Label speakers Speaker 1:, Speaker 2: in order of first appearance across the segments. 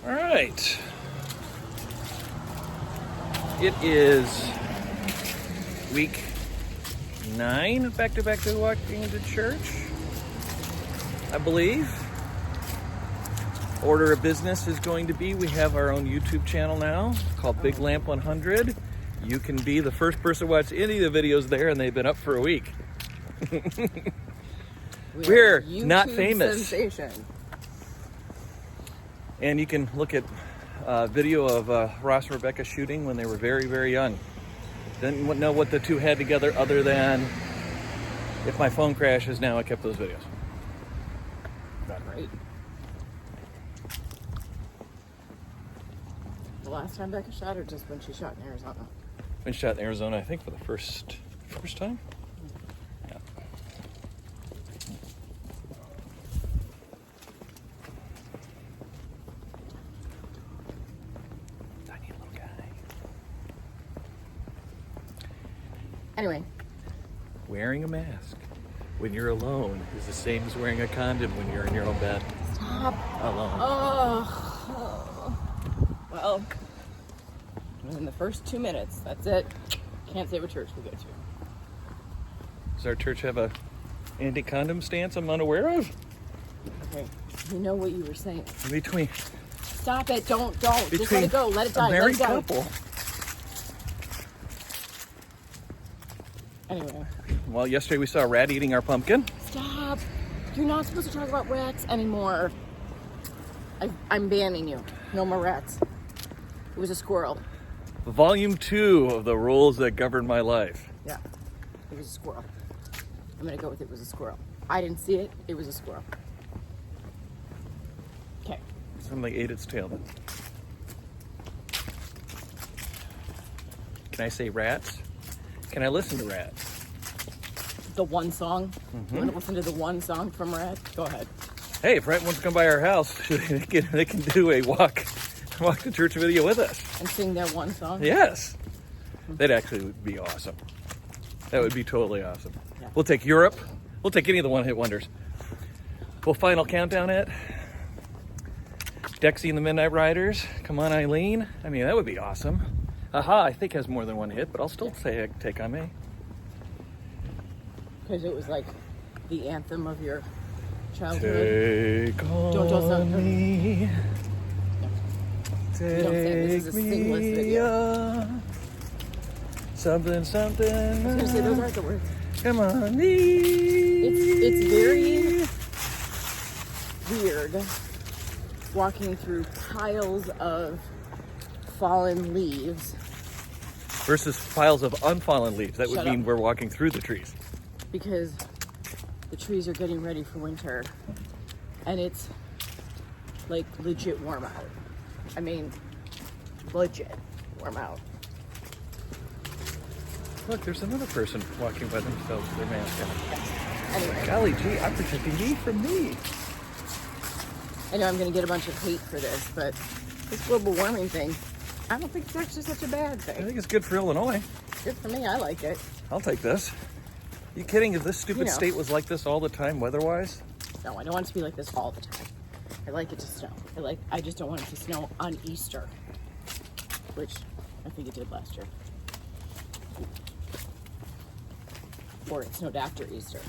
Speaker 1: All right. It is week 9 back to walking into church, I believe. Order of business is going to be, we have our own YouTube channel now called Big Lamp 100. You can be the first person to watch any of the videos there, and they've been up for a week. We're not famous.
Speaker 2: Sensation.
Speaker 1: And you can look at video of Ross and Rebecca shooting when they were very, very young. Didn't know what the two had together other than if my phone crashes now, I kept those videos.
Speaker 2: Great. The last time Becca shot, or just when she shot in Arizona?
Speaker 1: When she shot in Arizona, I think for the first time. Yeah. Tiny little guy.
Speaker 2: Anyway.
Speaker 1: Wearing a mask when you're alone is the same as wearing a condom when you're in your own bed.
Speaker 2: Stop.
Speaker 1: Alone.
Speaker 2: Oh. Well, in the first 2 minutes, that's it. Can't say what church we go to.
Speaker 1: Does our church have a anti-condom stance I'm unaware of?
Speaker 2: Okay, you know what you were saying.
Speaker 1: Between
Speaker 2: Stop it! Don't! Just let it go. Let it die.
Speaker 1: A married
Speaker 2: let it die.
Speaker 1: couple.
Speaker 2: Anyway.
Speaker 1: Well, yesterday we saw a rat eating our pumpkin.
Speaker 2: Stop! You're not supposed to talk about rats anymore. I'm banning you. No more rats. It was a squirrel.
Speaker 1: Volume 2 of the rules that govern my life.
Speaker 2: Yeah, it was a squirrel. I'm gonna go with it was a squirrel. I didn't see it. It was a squirrel. Okay.
Speaker 1: Something ate its tail then. Can I say rats? Can I listen to rats?
Speaker 2: The one song. You want to listen to the one song from Rats? Go ahead.
Speaker 1: Hey, if Rat wants to come by our house, they can do a walk to church video with us.
Speaker 2: And sing that one song?
Speaker 1: Yes. That actually would be awesome. That would be totally awesome.
Speaker 2: Yeah.
Speaker 1: We'll take Europe. We'll take any of the one-hit wonders. We'll final countdown it. Dexy and the Midnight Riders. Come on, Eileen. I mean, that would be awesome. Aha, I think has more than one hit, but I'll still say Take On Me.
Speaker 2: Because it was like the anthem of your childhood.
Speaker 1: Take on
Speaker 2: Don't
Speaker 1: me.
Speaker 2: Don't say this is a singless video.
Speaker 1: Something.
Speaker 2: I was gonna say those aren't the words.
Speaker 1: Come on,
Speaker 2: It's very weird walking through piles of fallen leaves
Speaker 1: versus piles of unfallen leaves. That would
Speaker 2: Shut
Speaker 1: mean
Speaker 2: up.
Speaker 1: we're walking through the trees.
Speaker 2: because the trees are getting ready for winter and it's like legit warm out. I mean, legit warm out.
Speaker 1: Look, there's another person walking by themselves with their mask on.
Speaker 2: Anyway,
Speaker 1: Golly gee, I'm protecting me from me.
Speaker 2: I know I'm going to get a bunch of hate for this, but this global warming thing, I don't think it's actually such a bad
Speaker 1: I
Speaker 2: thing.
Speaker 1: think it's good for Illinois.
Speaker 2: Good for me, I like it.
Speaker 1: I'll take this. You kidding? If this stupid
Speaker 2: You know.
Speaker 1: state was like this all the time weather-wise?
Speaker 2: No, I don't want it to be like this all the time. I like it to snow. I just don't want it to snow on Easter, which I think it did last year. Or it snowed after Easter.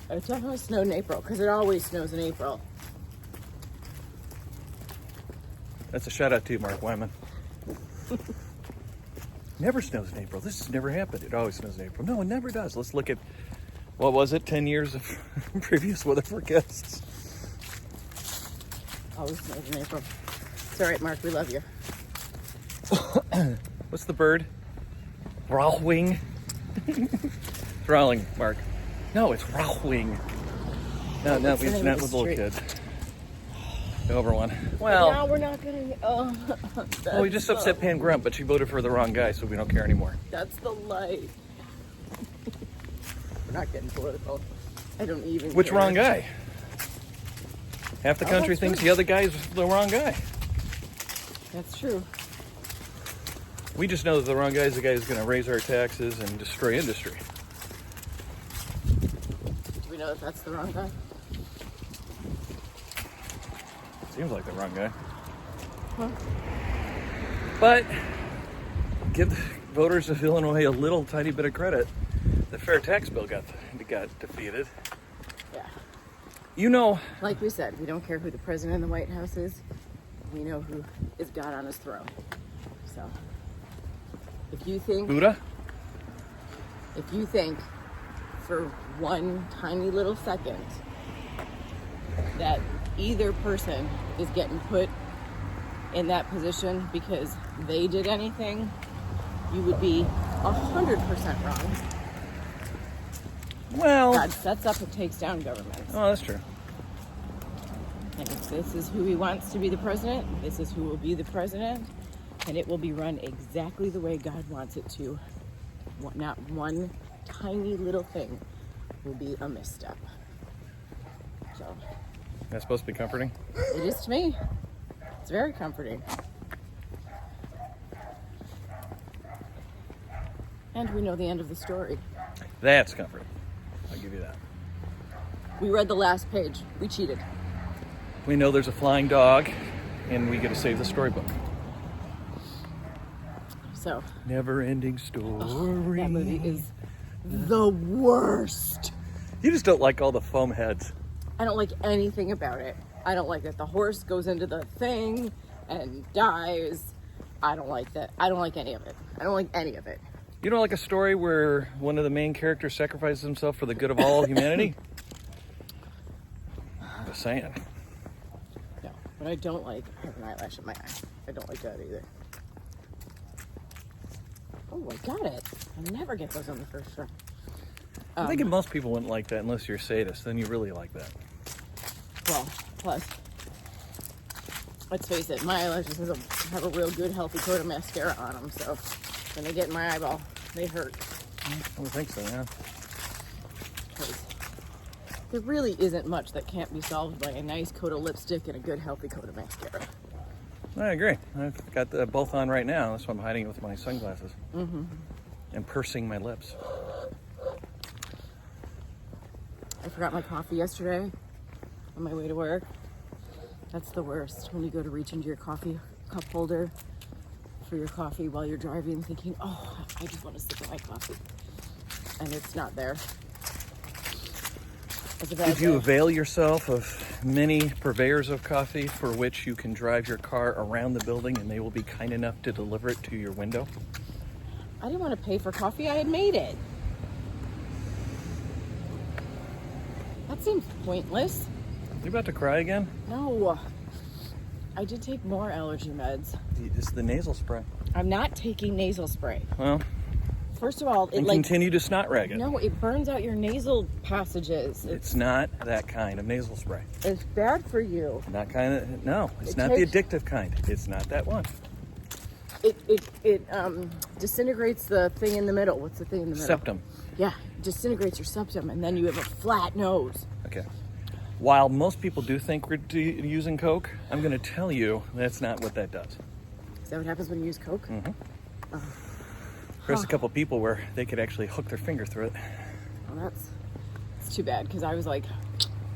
Speaker 2: It definitely snowed in April, because it always snows in April.
Speaker 1: That's a shout out to you, Mark Wyman. Never snows in April. This has never happened. It always snows in April. No, it never does. Let's look at, what was it, 10 years of previous weather forecasts.
Speaker 2: Always snows in April. It's all right, Mark. We love you.
Speaker 1: What's the bird? Rauchwing. Throwing, Mark. No, it's Rauchwing. No,
Speaker 2: What's the
Speaker 1: he's
Speaker 2: name
Speaker 1: not
Speaker 2: of
Speaker 1: with
Speaker 2: the
Speaker 1: the little
Speaker 2: street?
Speaker 1: kid. The over one.
Speaker 2: Now
Speaker 1: Well,
Speaker 2: we're not gonna.
Speaker 1: well, we just upset Pan Grump, but she voted for the wrong guy, so we don't care anymore.
Speaker 2: That's the light. We're not getting political. I don't even.
Speaker 1: Which
Speaker 2: care.
Speaker 1: wrong guy? Half the
Speaker 2: Oh,
Speaker 1: country
Speaker 2: that's
Speaker 1: thinks
Speaker 2: true.
Speaker 1: the other guy's the wrong guy.
Speaker 2: That's true.
Speaker 1: We just know that the wrong guy is the guy who's going to raise our taxes and destroy industry.
Speaker 2: Do we know that that's the wrong guy?
Speaker 1: Seems like the wrong guy. But give the voters of Illinois a little tiny bit of credit. The fair tax bill got defeated.
Speaker 2: Yeah.
Speaker 1: You know,
Speaker 2: Like we said, we don't care who the president of the White House is. We know who is God on his throne. So, if you think
Speaker 1: Buddha.
Speaker 2: For one tiny little second that either person is getting put in that position because they did anything, you would be 100% wrong.
Speaker 1: Well,
Speaker 2: God sets up and takes down governments.
Speaker 1: oh, that's true.
Speaker 2: And if this is who he wants to be the president, this is who will be the president, and it will be run exactly the way God wants it to. Not one tiny little thing will be a misstep. So,
Speaker 1: That's supposed to be comforting.
Speaker 2: it is to me. It's very comforting. And we know the end of the story.
Speaker 1: That's comforting. I'll give you that.
Speaker 2: We read the last page. We cheated.
Speaker 1: We know there's a flying dog, and we get to save the storybook.
Speaker 2: So,
Speaker 1: Never-ending story.
Speaker 2: that movie is the worst.
Speaker 1: You just don't like all the foam heads.
Speaker 2: I don't like anything about it. I don't like that the horse goes into the thing and dies. I don't like that. I don't like any of it. I don't like any of it.
Speaker 1: You don't like a story where one of the main characters sacrifices himself for the good of all humanity? I'm just saying.
Speaker 2: No, but I don't like I have an eyelash in my eye. I don't like that either. Oh, I got it. I never get those on the first try.
Speaker 1: I'm thinking most people wouldn't like that unless you're a sadist. Then you really like that.
Speaker 2: Well, plus, let's face it, my eyelashes have a real good, healthy coat of mascara on them, so when they get in my eyeball, they hurt.
Speaker 1: I would think so, yeah.
Speaker 2: 'Cause there really isn't much that can't be solved by a nice coat of lipstick and a good, healthy coat of mascara.
Speaker 1: I agree. I've got both on right now. That's why I'm hiding it with my sunglasses. Mm-hmm. And pursing my lips.
Speaker 2: I forgot my coffee yesterday on my way to work. That's the worst, when you go to reach into your coffee cup holder for your coffee while you're driving, thinking, oh, I just want to sip of my coffee. And it's not there. It's a bad
Speaker 1: Did you
Speaker 2: day.
Speaker 1: avail yourself of many purveyors of coffee for which you can drive your car around the building and they will be kind enough to deliver it to your window?
Speaker 2: I didn't want to pay for coffee. I had made it. That seems pointless.
Speaker 1: You about to cry again?
Speaker 2: No. I did take more allergy meds.
Speaker 1: It's the nasal spray.
Speaker 2: I'm not taking nasal spray.
Speaker 1: Well,
Speaker 2: First of all, it
Speaker 1: and continue to snot rag it.
Speaker 2: no, it burns out your nasal passages.
Speaker 1: It's not that kind of nasal spray.
Speaker 2: It's bad for you.
Speaker 1: Not kind of, no, it's
Speaker 2: It
Speaker 1: not
Speaker 2: takes-
Speaker 1: the addictive kind. It's not that one.
Speaker 2: It disintegrates the thing in the middle. What's the thing in the middle?
Speaker 1: Septum.
Speaker 2: Yeah, disintegrates your septum, and then you have a flat nose.
Speaker 1: Okay. While most people do think we're using Coke, I'm going to tell you that's not what that does.
Speaker 2: Is that what happens when you use Coke?
Speaker 1: There's a couple people where they could actually hook their finger through it.
Speaker 2: Well, it's too bad, because I was like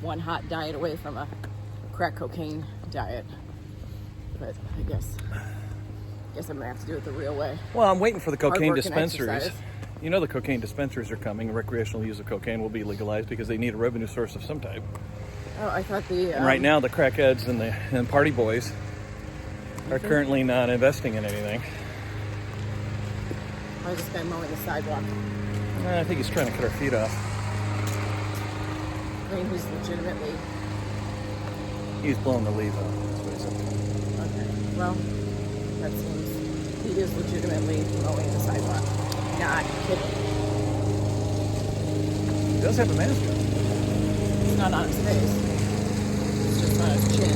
Speaker 2: one hot diet away from a crack cocaine diet. But I guess I'm gonna have to do it the real way.
Speaker 1: Well, I'm waiting for the cocaine
Speaker 2: Hard work and
Speaker 1: dispensaries.
Speaker 2: exercise.
Speaker 1: You know the cocaine dispensaries are coming. Recreational use of cocaine will be legalized because they need a revenue source of some type.
Speaker 2: Oh, I thought the
Speaker 1: And right now, the crackheads and party boys are currently not investing in anything.
Speaker 2: I was just been mowing the sidewalk.
Speaker 1: I think he's trying to cut our feet off.
Speaker 2: I mean, he's legitimately
Speaker 1: He's blowing the leaves off. That's what he's up to.
Speaker 2: okay. Well, that seems he is legitimately mowing the sidewalk. Not kidding.
Speaker 1: He does have a mask on.
Speaker 2: It's not on his face. It's just on his chin.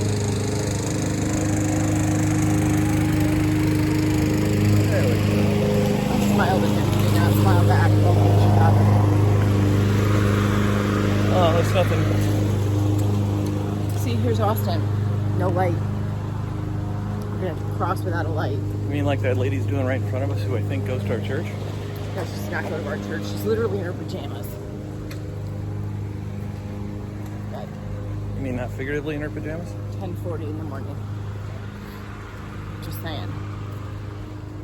Speaker 1: There we go.
Speaker 2: I smiled at him. He did not smile back.
Speaker 1: Oh, that's nothing.
Speaker 2: See, here's Austin. No light. We're gonna cross without a light.
Speaker 1: I mean, like that lady's doing right in front of us, who I think goes to our church.
Speaker 2: No, she's not going to our church. She's literally in her pajamas. At
Speaker 1: You mean not figuratively in her pajamas?
Speaker 2: 10:40 in the morning. Just saying.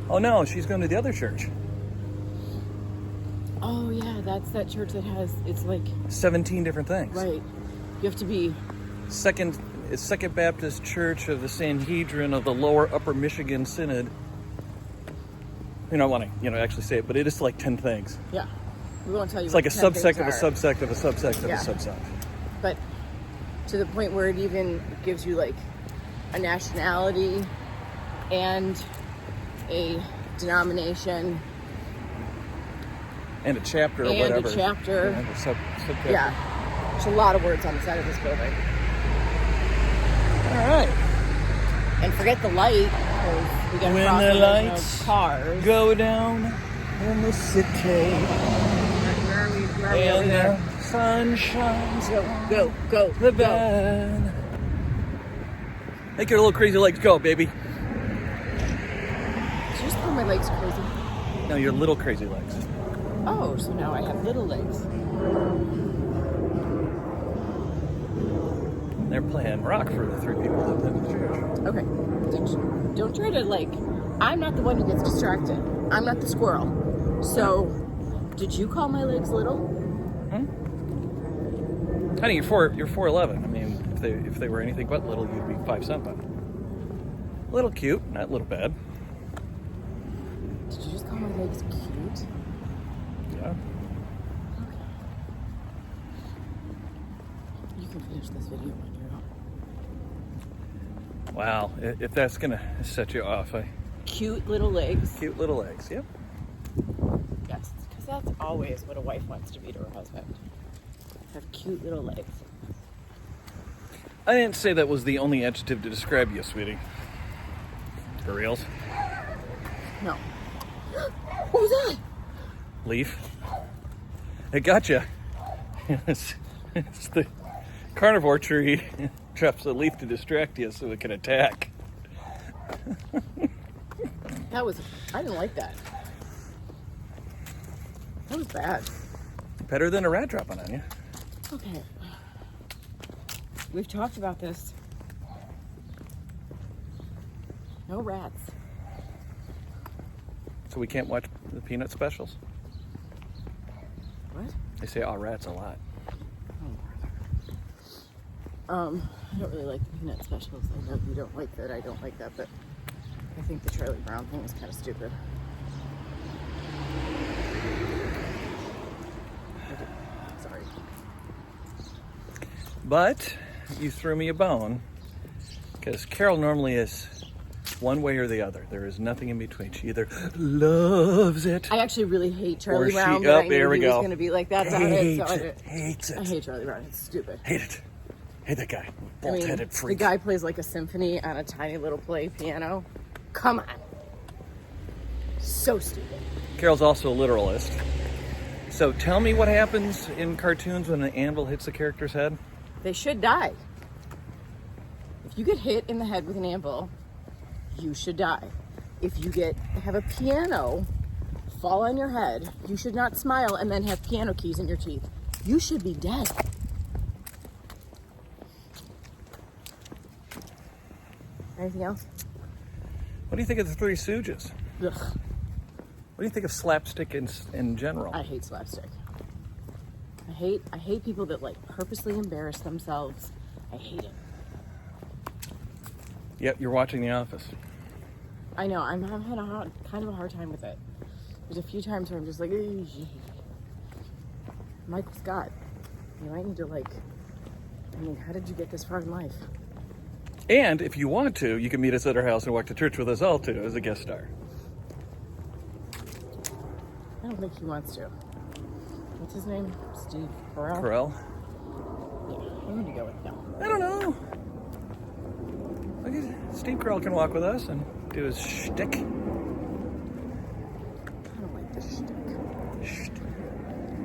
Speaker 1: Oh no, she's going to the other church.
Speaker 2: Oh yeah, that's that church that has, it's like,
Speaker 1: 17 different things.
Speaker 2: right. You have to be,
Speaker 1: Second Baptist Church of the Sanhedrin of the Lower Upper Michigan Synod. I want to, actually say it, but it is like 10 things.
Speaker 2: yeah. We won't tell you.
Speaker 1: It's
Speaker 2: what
Speaker 1: like a
Speaker 2: the 10
Speaker 1: subsect of a
Speaker 2: things are,
Speaker 1: subsect of a subsect of
Speaker 2: Yeah.
Speaker 1: a subsect.
Speaker 2: but to the point where it even gives you like a nationality and a denomination.
Speaker 1: And a chapter or
Speaker 2: And a
Speaker 1: whatever.
Speaker 2: chapter.
Speaker 1: And a subchapter.
Speaker 2: Yeah. There's a lot of words on the side of this building.
Speaker 1: All right.
Speaker 2: And forget the light, because we got to
Speaker 1: When
Speaker 2: cross
Speaker 1: the
Speaker 2: and there's
Speaker 1: lights
Speaker 2: no cars.
Speaker 1: Go down in the city.
Speaker 2: Where are we? Where are we? Over
Speaker 1: And
Speaker 2: there.
Speaker 1: the sun shines on
Speaker 2: Go.
Speaker 1: the bed. Make your little crazy legs go, baby.
Speaker 2: Did you just call my legs crazy?
Speaker 1: No, your little crazy legs.
Speaker 2: Oh, so now I have little legs.
Speaker 1: They're playing rock for the 3 people that live in the church.
Speaker 2: Okay. Don't try to, like, I'm not the one who gets distracted. I'm not the squirrel. So, did you call my legs little?
Speaker 1: Honey, you're 4'11". I mean, if they were anything but little, you'd be 5 something. Little cute, not little bad.
Speaker 2: Did you just call my legs cute?
Speaker 1: Yeah.
Speaker 2: Okay. You can finish this video on your own.
Speaker 1: Wow, if that's gonna set you off,
Speaker 2: Cute little legs.
Speaker 1: cute little legs. Yep.
Speaker 2: Yes, because that's always what a wife wants to be to her husband. Have cute little legs.
Speaker 1: I didn't say that was the only adjective to describe you, sweetie. For reals.
Speaker 2: No. What was that?
Speaker 1: Leaf. It gotcha. It's the carnivore tree traps a leaf to distract you so it can attack.
Speaker 2: I didn't like that. That was bad.
Speaker 1: Better than a rat dropping on you.
Speaker 2: Okay. We've talked about this. No rats.
Speaker 1: So we can't watch the peanut specials?
Speaker 2: What?
Speaker 1: They say, oh, rats a lot.
Speaker 2: I don't really like the peanut specials. I know you don't like that. I don't like that, but I think the Charlie Brown thing is kind of stupid. Sorry.
Speaker 1: But you threw me a bone because Carol normally is one way or the other. There is nothing in between. She either loves it.
Speaker 2: I actually really hate
Speaker 1: Or
Speaker 2: Charlie
Speaker 1: she-
Speaker 2: Brown,
Speaker 1: oh,
Speaker 2: but I
Speaker 1: there
Speaker 2: knew
Speaker 1: we
Speaker 2: he was
Speaker 1: go.
Speaker 2: going to be like that about it.
Speaker 1: Hates
Speaker 2: So
Speaker 1: it. Hates
Speaker 2: I
Speaker 1: it.
Speaker 2: hate Charlie Brown. It's stupid.
Speaker 1: Hate it. Hate that guy.
Speaker 2: I mean,
Speaker 1: Bolt-headed
Speaker 2: the
Speaker 1: freak.
Speaker 2: guy plays like a symphony on a tiny little play piano. Come on. So stupid.
Speaker 1: Carol's also a literalist. So tell me what happens in cartoons when an anvil hits a character's head.
Speaker 2: They should die. If you get hit in the head with an anvil, you should die. If you have a piano fall on your head, you should not smile and then have piano keys in your teeth. You should be dead. Anything else?
Speaker 1: What do you think of the Three Stooges?
Speaker 2: Ugh,
Speaker 1: What do you think of slapstick in general?
Speaker 2: I hate slapstick. I hate people that like purposely embarrass themselves. I hate it.
Speaker 1: Yep, you're watching The Office.
Speaker 2: I know. I'm having kind of a hard time with it. There's a few times where I'm just like, "Ugh." Michael Scott, you might need to how did you get this far in life?
Speaker 1: And if you want to, you can meet us at our house and walk to church with us all too as a guest star.
Speaker 2: I don't think he wants to. What's his name? Steve Carell?
Speaker 1: Carell?
Speaker 2: Yeah, I'm gonna go with no.
Speaker 1: I don't know. Steve Carell can walk with us and do his shtick.
Speaker 2: I don't like this shtick.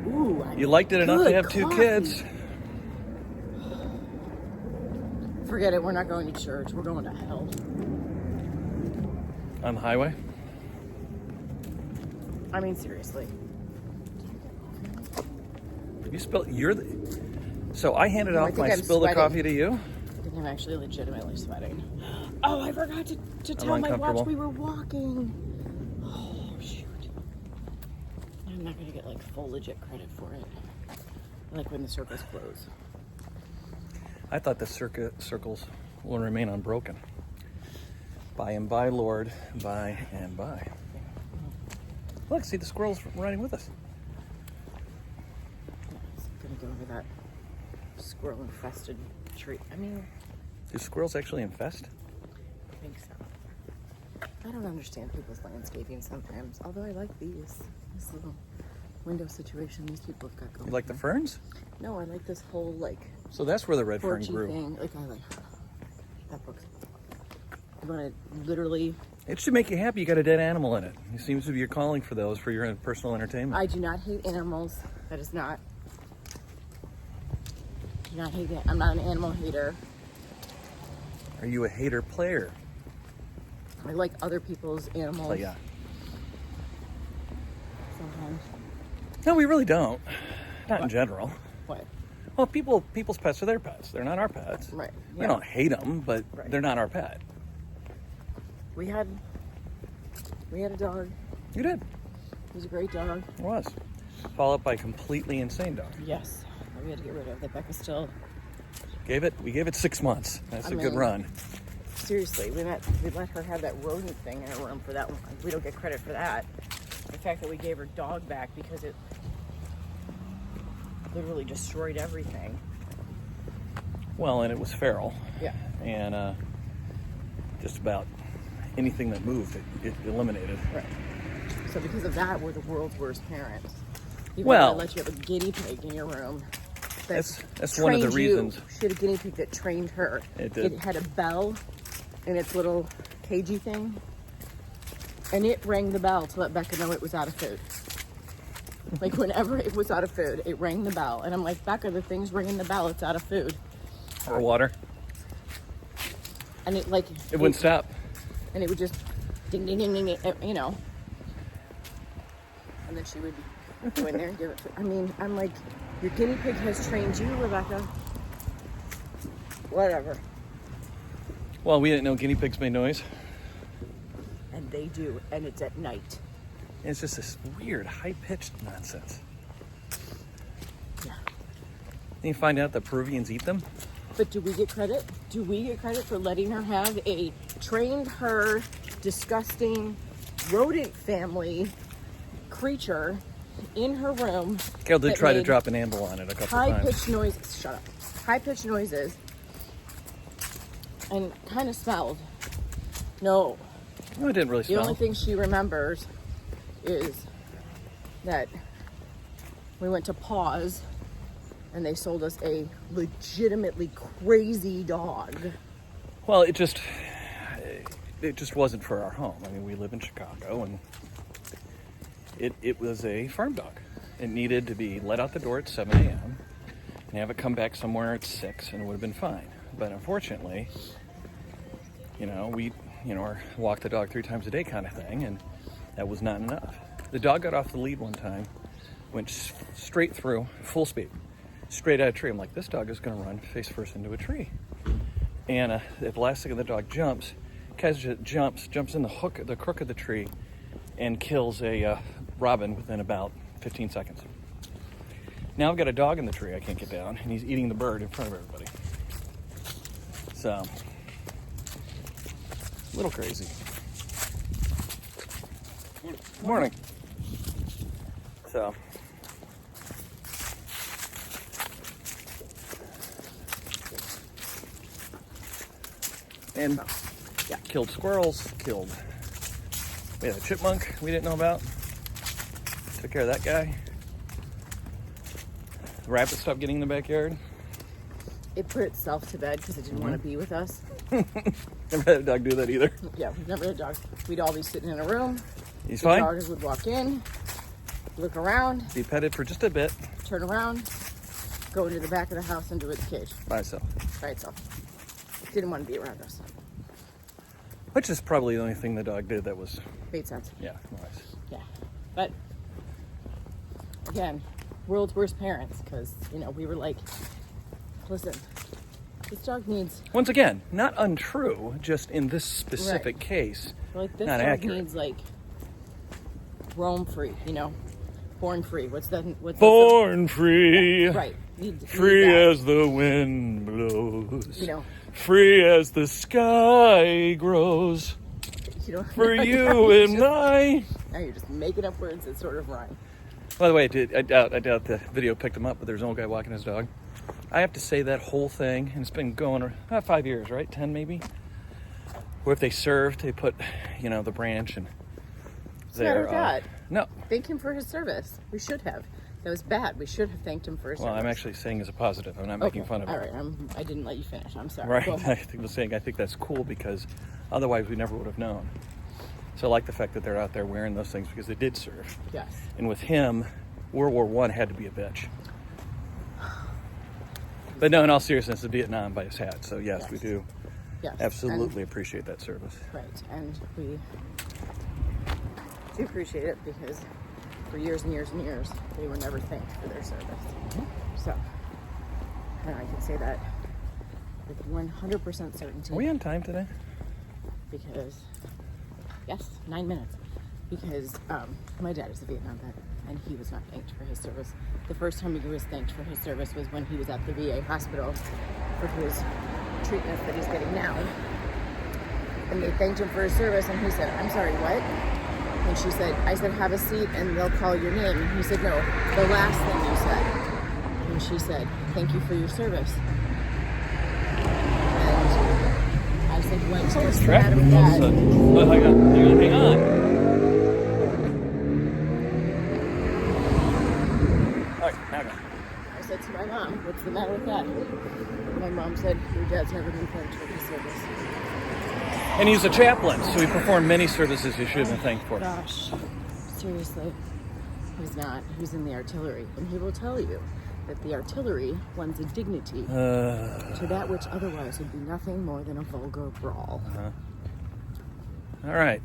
Speaker 2: Ooh,
Speaker 1: You liked it enough to
Speaker 2: good
Speaker 1: have 2
Speaker 2: coffee.
Speaker 1: kids.
Speaker 2: Forget it. We're not going to church. We're going to hell.
Speaker 1: On the highway?
Speaker 2: I mean, seriously.
Speaker 1: You spilled. So I handed
Speaker 2: No, I
Speaker 1: off
Speaker 2: think
Speaker 1: my
Speaker 2: I'm
Speaker 1: spill the
Speaker 2: sweating.
Speaker 1: coffee to you.
Speaker 2: I think I'm actually legitimately sweating. Oh, I forgot to tell my watch
Speaker 1: uncomfortable.
Speaker 2: we were walking. Oh, shoot. I'm not going to get like full legit credit for it. Like when the circles close.
Speaker 1: I thought the circles will remain unbroken. By and by, Lord, by and by. Look, see the squirrels riding with us.
Speaker 2: Yeah, I'm going to go over that squirrel infested tree. I mean,
Speaker 1: Do squirrels actually infest?
Speaker 2: I think so. I don't understand people's landscaping sometimes. Although I like this little window situation these people have got going.
Speaker 1: You like the
Speaker 2: here.
Speaker 1: ferns?
Speaker 2: No, I like this whole like
Speaker 1: So that's where the red fern
Speaker 2: porchy
Speaker 1: grew.
Speaker 2: thing. Like I like that book. You want to literally?
Speaker 1: It should make you happy. You got a dead animal in it. It seems to be your calling for those for your personal entertainment.
Speaker 2: I do not hate animals. That is not. Do not hate it. I'm not an animal hater.
Speaker 1: Are you a hater player?
Speaker 2: I like other people's animals.
Speaker 1: Oh, yeah.
Speaker 2: Sometimes.
Speaker 1: No, we really don't. Not in
Speaker 2: What?
Speaker 1: general.
Speaker 2: What?
Speaker 1: Well, people's pets are their pets. They're not our pets.
Speaker 2: Right.
Speaker 1: We
Speaker 2: Yeah.
Speaker 1: don't hate them, but
Speaker 2: Right.
Speaker 1: they're not our pet.
Speaker 2: We had a dog.
Speaker 1: You did.
Speaker 2: He was a great dog.
Speaker 1: It was. Followed up by a completely insane dog.
Speaker 2: Yes. That we had to get rid of. That Becca still.
Speaker 1: We gave it 6 months. That's
Speaker 2: I
Speaker 1: a good
Speaker 2: mean-
Speaker 1: run.
Speaker 2: Seriously, we let her have that rodent thing in her room for that one. We don't get credit for that. The fact that we gave her dog back because it literally destroyed everything.
Speaker 1: Well, and it was feral,
Speaker 2: Yeah.
Speaker 1: and just about anything that moved, it eliminated.
Speaker 2: Right. So because of that, we're the world's worst parents. You
Speaker 1: Well-
Speaker 2: let you have a guinea pig in your room.
Speaker 1: That's one of the
Speaker 2: trained you.
Speaker 1: reasons.
Speaker 2: She had a guinea pig that trained her.
Speaker 1: It did.
Speaker 2: It had a bell in its little cagey thing, and it rang the bell to let Becca know it was out of food. Like whenever it was out of food, it rang the bell, and I'm like, Becca, the thing's ringing the bell. It's out of food,
Speaker 1: Or water.
Speaker 2: and it like
Speaker 1: It wouldn't stop.
Speaker 2: and it would just ding ding ding ding, ding, you know. And then she would go in there and give it. I mean, I'm like, your guinea pig has trained you, Rebecca. Whatever.
Speaker 1: Well, we didn't know guinea pigs made noise.
Speaker 2: And they do, and it's at night.
Speaker 1: It's just this weird, high-pitched nonsense.
Speaker 2: Yeah.
Speaker 1: Then you find out that Peruvians eat them.
Speaker 2: But do we get credit? Do we get credit for letting her have a trained her, disgusting rodent family creature in her room?
Speaker 1: Carol did
Speaker 2: that
Speaker 1: try to
Speaker 2: made
Speaker 1: drop an amble on it a couple times.
Speaker 2: high-pitched noises. Shut up. High-pitched noises. And kind of smelled. No.
Speaker 1: No, it didn't really
Speaker 2: The
Speaker 1: smell.
Speaker 2: only thing she remembers is that we went to Paws and they sold us a legitimately crazy dog.
Speaker 1: Well, it just wasn't for our home. I mean, we live in Chicago, and it was a farm dog. It needed to be let out the door at 7 a.m. and have it come back somewhere at 6, and it would have been fine. But unfortunately, we walk the dog 3 times a day kind of thing, and that was not enough. The dog got off the lead one time, went straight through, full speed, straight at a tree. I'm like, this dog is going to run face first into a tree. And at the last second, the dog jumps in the crook of the tree, and kills a robin within about 15 seconds. Now I've got a dog in the tree I can't get down, and he's eating the bird in front of everybody. So, a little crazy. Morning. So, and yeah, killed squirrels, we had a chipmunk we didn't know about. Took care of that guy. The rabbit stopped getting in the backyard.
Speaker 2: It put itself to bed because it didn't want to be with us.
Speaker 1: Never had a dog do that either.
Speaker 2: Yeah, we've never had a dog. We'd all be sitting in a room.
Speaker 1: He's
Speaker 2: The
Speaker 1: fine.
Speaker 2: dogs would walk in, look around,
Speaker 1: Be petted for just a bit
Speaker 2: turn around, go into the back of the house and do its cage
Speaker 1: by itself.
Speaker 2: by itself. Didn't want to be around us.
Speaker 1: Which is probably the only thing the dog did that was,
Speaker 2: Made sense.
Speaker 1: yeah, nice.
Speaker 2: Yeah. But again, world's worst parents because, we were like, listen, This dog needs,
Speaker 1: Once again, not untrue, just in this specific
Speaker 2: Right.
Speaker 1: case,
Speaker 2: like, this
Speaker 1: not
Speaker 2: dog
Speaker 1: accurate.
Speaker 2: needs, like, roam free, you know? Born free. What's that?
Speaker 1: Born free,
Speaker 2: Right.
Speaker 1: free
Speaker 2: that.
Speaker 1: as the wind blows,
Speaker 2: You know,
Speaker 1: free as the sky grows,
Speaker 2: you know.
Speaker 1: for
Speaker 2: now
Speaker 1: you
Speaker 2: you're
Speaker 1: and
Speaker 2: just-
Speaker 1: I.
Speaker 2: Now you're just making up words that sort of rhyme.
Speaker 1: By the way, I doubt the video picked him up, but there's an old guy walking his dog. I have to say that whole thing, and it's been going 5 years, right? 10 maybe? Where if they served, they put, the branch and
Speaker 2: What's the matter with that?
Speaker 1: No.
Speaker 2: Thank him for his service. We should have. That was bad. We should have thanked him for his
Speaker 1: Well,
Speaker 2: service.
Speaker 1: I'm actually saying as a positive. I'm not making fun of it.
Speaker 2: All right. I didn't let you finish. I'm sorry.
Speaker 1: Right.
Speaker 2: Go
Speaker 1: I
Speaker 2: ahead.
Speaker 1: was saying I think that's cool because otherwise we never would have known. So I like the fact that they're out there wearing those things because they did serve.
Speaker 2: Yes.
Speaker 1: And with him, World War I had to be a bitch. But no, in all seriousness, it's Vietnam by his hat. So yes,
Speaker 2: Yes.
Speaker 1: we do
Speaker 2: Yes.
Speaker 1: absolutely appreciate that service.
Speaker 2: Right. And we do appreciate it because for years and years and years, they were never thanked for their service. So, and I can say that with 100% certainty.
Speaker 1: Are we on time today?
Speaker 2: Because, yes, 9 minutes. Because my dad is a Vietnam vet, and he was not thanked for his service. The first time he was thanked for his service was when he was at the VA hospital for his treatment that he's getting now. And they thanked him for his service, and he said, "I'm sorry, what?" And I said, "Have a seat, and they'll call your name." And he said, "No, the last thing you said." And she said, "Thank you for your service." And I said, "What's the matter with that?"
Speaker 1: Oh, hang on. All right, now go.
Speaker 2: I said to my mom, "What's the matter with that?" My mom said, "Your dad's never been thanked for his service."
Speaker 1: And he's a chaplain, so he performed many services he should have been thanked for.
Speaker 2: Gosh, seriously, he's not. He's in the artillery, and he will tell you that the artillery lends a dignity to that which otherwise would be nothing more than a vulgar brawl.
Speaker 1: All right.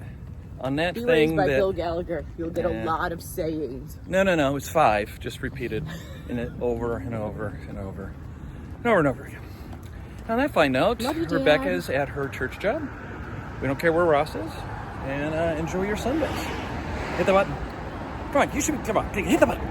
Speaker 1: On that
Speaker 2: Be
Speaker 1: thing
Speaker 2: raised by
Speaker 1: that...
Speaker 2: Bill Gallagher. You'll get
Speaker 1: Yeah.
Speaker 2: a lot of sayings.
Speaker 1: No, it's 5, just repeated in it over and over and over and over and over again. On that fine note,
Speaker 2: Love you, Dad.
Speaker 1: Rebecca's at her church job. We don't care where Ross is. And enjoy your Sundays. Hit the button. Come on, hit the button.